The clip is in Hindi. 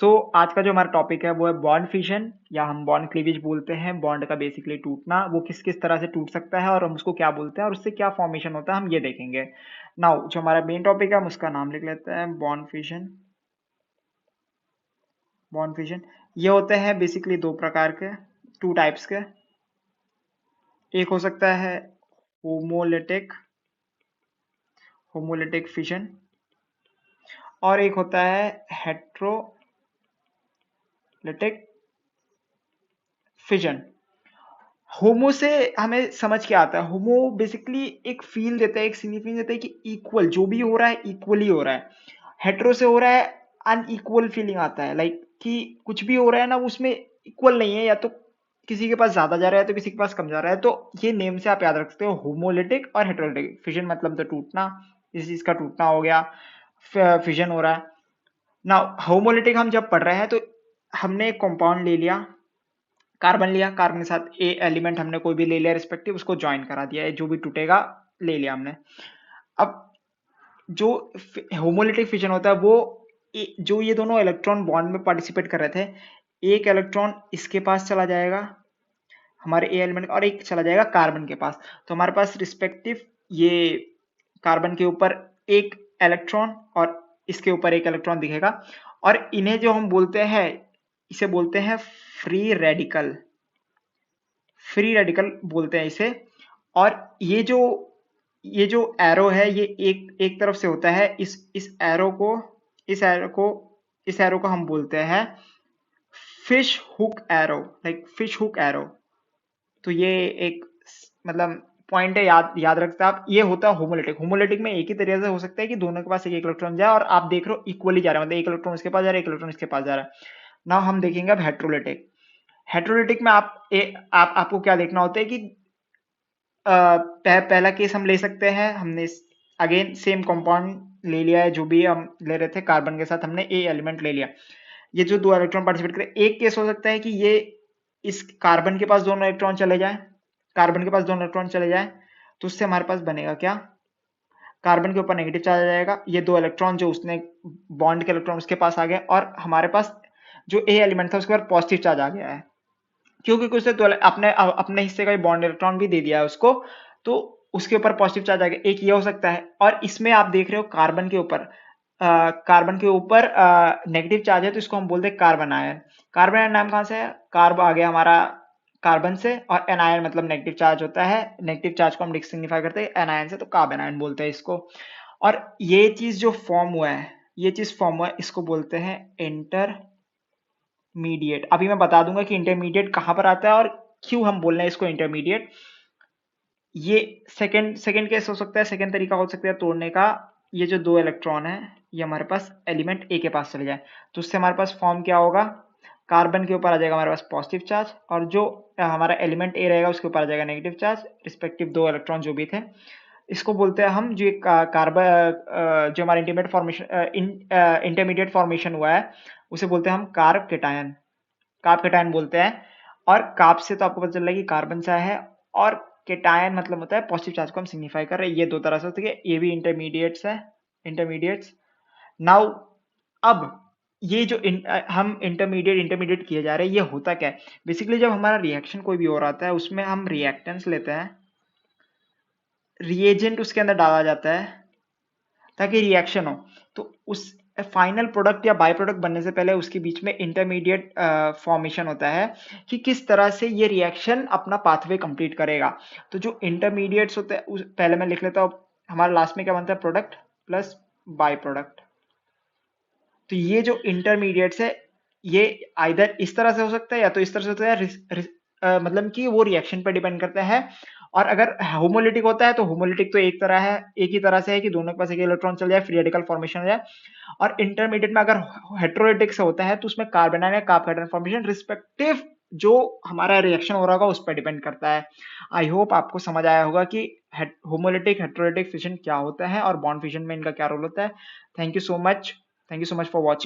आज का जो हमारा टॉपिक है वो है बॉन्ड फिशन या हम बॉन्ड क्लीवेज बोलते हैं। बॉन्ड का बेसिकली टूटना, वो किस किस तरह से टूट सकता है और हम उसको क्या बोलते हैं और उससे क्या फॉर्मेशन होता है, हम ये देखेंगे। नाउ जो हमारा मेन टॉपिक है हम उसका नाम लिख लेते हैं, बॉन्ड फिशन। बॉन्ड फिशन ये होते हैं बेसिकली दो प्रकार के, टू टाइप्स के। एक हो सकता है होमोलिटिक होमोलिटिक फिशन और एक होता है हेट्रोलिटिक फिशन। होमो से हमें समझ के आता है, होमो बेसिकली एक फील देता है, एक सिग्निफिकेंस देता है कि इक्वल जो भी हो रहा है इक्वली हो रहा है। हेट्रो से हो रहा है अनइक्वल फीलिंग आता है, लाइक कि कुछ भी हो रहा है ना उसमें इक्वल नहीं है, या तो किसी के पास ज्यादा जा रहा है तो किसी के पास कम जा रहा है। तो ये नेम से आप याद रख सकते हो, होमोलिटिक और हेट्रोलिटिक। फिजन मतलब तो टूटना, इस चीज का टूटना हो गया, फिजन हो रहा है ना। होमोलिटिक हम जब पढ़ रहे हैं तो हमने एक कंपाउंड ले लिया, कार्बन लिया, कार्बन के साथ ए एलिमेंट हमने कोई भी ले लिया रिस्पेक्टिव, उसको ज्वाइन करा दिया, जो भी टूटेगा ले लिया हमने। अब जो होमोलिटिक फिजन होता है वो जो ये दोनों इलेक्ट्रॉन बॉन्ड में पार्टिसिपेट कर रहे थे, एक इलेक्ट्रॉन इसके पास चला जाएगा हमारे ए एलिमेंट, और एक चला जाएगा कार्बन के पास। तो हमारे पास रिस्पेक्टिव ये कार्बन के ऊपर एक इलेक्ट्रॉन और इसके ऊपर एक इलेक्ट्रॉन दिखेगा, और इन्हें जो हम बोलते हैं, इसे बोलते हैं फ्री रेडिकल। फ्री रेडिकल बोलते हैं इसे। और ये जो एरो है ये एक एक तरफ से होता है, इस एरो को हम बोलते हैं fish hook arrow, like fish hook arrow. तो ये एक मतलब पॉइंट है, याद याद रखते हैं आप। ये होता है होमोलिटिक। होमोलिटिक में एक ही तरीके से हो सकता है कि दोनों के पास एक इलेक्ट्रॉन जाए और आप देख रहे हो इक्वली जा रहा है, मतलब एक इलेक्ट्रॉन इसके पास जा रहा है, एक इलेक्ट्रॉन इसके पास जा रहा है ना। हम देखेंगे अब हेट्रोलिटिक। हेट्रोलिटिक में आपको क्या देखना होता है कि पहला केस हम ले सकते हैं, हमने अगेन सेम कंपाउंड ले लिया है, जो भी हम ले रहे थे कार्बन के साथ हमने ए एलिमेंट ले लिया। ये जो दो इलेक्ट्रॉन पार्टिसिपेट करें, एक केस हो सकता है कि ये इस कार्बन के पास दोनों इलेक्ट्रॉन चले जाए, कार्बन के पास दोनों इलेक्ट्रॉन चले जाए, तो उससे हमारे पास बनेगा क्या, कार्बन के ऊपर नेगेटिव चार्ज आ जाएगा। ये दो इलेक्ट्रॉन जो उसने बॉन्ड के इलेक्ट्रॉन उसके पास आ गए, और हमारे पास जो ए एलिमेंट था उसके बाद पॉजिटिव चार्ज आ गया है, क्योंकि उसने तो अपने अपने हिस्से का बॉन्ड इलेक्ट्रॉन भी दे दिया है उसको, तो उसके ऊपर पॉजिटिव चार्ज आ गया। एक ये हो सकता है, और इसमें आप देख रहे हो कार्बन के ऊपर नेगेटिव चार्ज है, तो इसको हम बोलते हैं कार्बन आयन। कार्बन आयन नाम कहां से है, कार्ब आ गया हमारा कार्बन से, और एनायन मतलब नेगेटिव चार्ज होता है, नेगेटिव चार्ज को हम सिग्निफाई करते हैं एनायन से, तो कार्बन आयन बोलते हैं इसको। और ये चीज जो फॉर्म हुआ है, इसको बोलते हैं इंटरमीडिएट। अभी मैं बता दूंगा कि इंटरमीडिएट कहां पर आता है और क्यों हम बोल रहे हैं इसको इंटरमीडिएट। ये सेकंड सेकंड केस हो सकता है, सेकंड तरीका हो सकता है तोड़ने का। ये जो दो इलेक्ट्रॉन है ये हमारे पास एलिमेंट ए के पास चले जाए, तो उससे हमारे पास फॉर्म क्या होगा, कार्बन के ऊपर आ जाएगा हमारे पास पॉजिटिव चार्ज, और जो हमारा एलिमेंट ए रहेगा उसके ऊपर आ जाएगा नेगेटिव चार्ज, रिस्पेक्टिव दो इलेक्ट्रॉन जो भी थे। इसको बोलते हैं हम, जो कार्बन जो हमारा इंटरमीडिएट फॉर्मेशन हुआ है उसे बोलते हैं हम कार्ब केटायन। कार्ब केटायन बोलते हैं। और कार्ब से तो आपको पता चल रहा है कि कार्बन सा है, और केटायन मतलब होता है पॉजिटिव चार्ज को हम सिग्निफाई कर रहे हैं। ये दो तरह से होती है, ये भी इंटरमीडिएट्स है, इंटरमीडिएट्स। नाउ अब ये जो हम इंटरमीडिएट इंटरमीडिएट किए जा रहे हैं, ये होता क्या है बेसिकली, जब हमारा रिएक्शन कोई भी हो रहा है उसमें हम रिएक्टेंट्स लेते हैं, रिएजेंट उसके अंदर डाला जाता है ताकि रिएक्शन हो। तो उस फाइनल प्रोडक्ट या बाय प्रोडक्ट बनने से पहले उसके बीच में इंटरमीडिएट फॉर्मेशन होता है कि किस तरह से ये रिएक्शन अपना पाथवे कंप्लीट करेगा। तो जो इंटरमीडिएट्स होते हैं पहले मैं लिख लेता हूँ, हमारा लास्ट में क्या बनता है, प्रोडक्ट प्लस बाय प्रोडक्ट। तो ये जो इंटरमीडिएट्स है ये आइदर इस तरह से हो सकता है या तो इस तरह से होता है, मतलब कि वो रिएक्शन पर डिपेंड करता है। और अगर होमोलिटिक होता है तो होमोलिटिक तो एक ही तरह से है कि दोनों के पास एक इलेक्ट्रॉन चल जाए, फ्री रेडिकल फॉर्मेशन हो जाए। और इंटरमीडिएट में अगर हेट्रोलिटिक से होता है तो उसमें कार्बन आयन या कार्ब केटायन फॉर्मेशन रिस्पेक्टिव जो हमारा रिएक्शन हो रहा होगा उस पर डिपेंड करता है। आई होप आपको समझ आया होगा कि होमोलिटिक हेट्रोलिटिक फिशन क्या होता है और बॉन्ड फिशन में इनका क्या रोल होता है। Thank you so much, thank you so much for watching.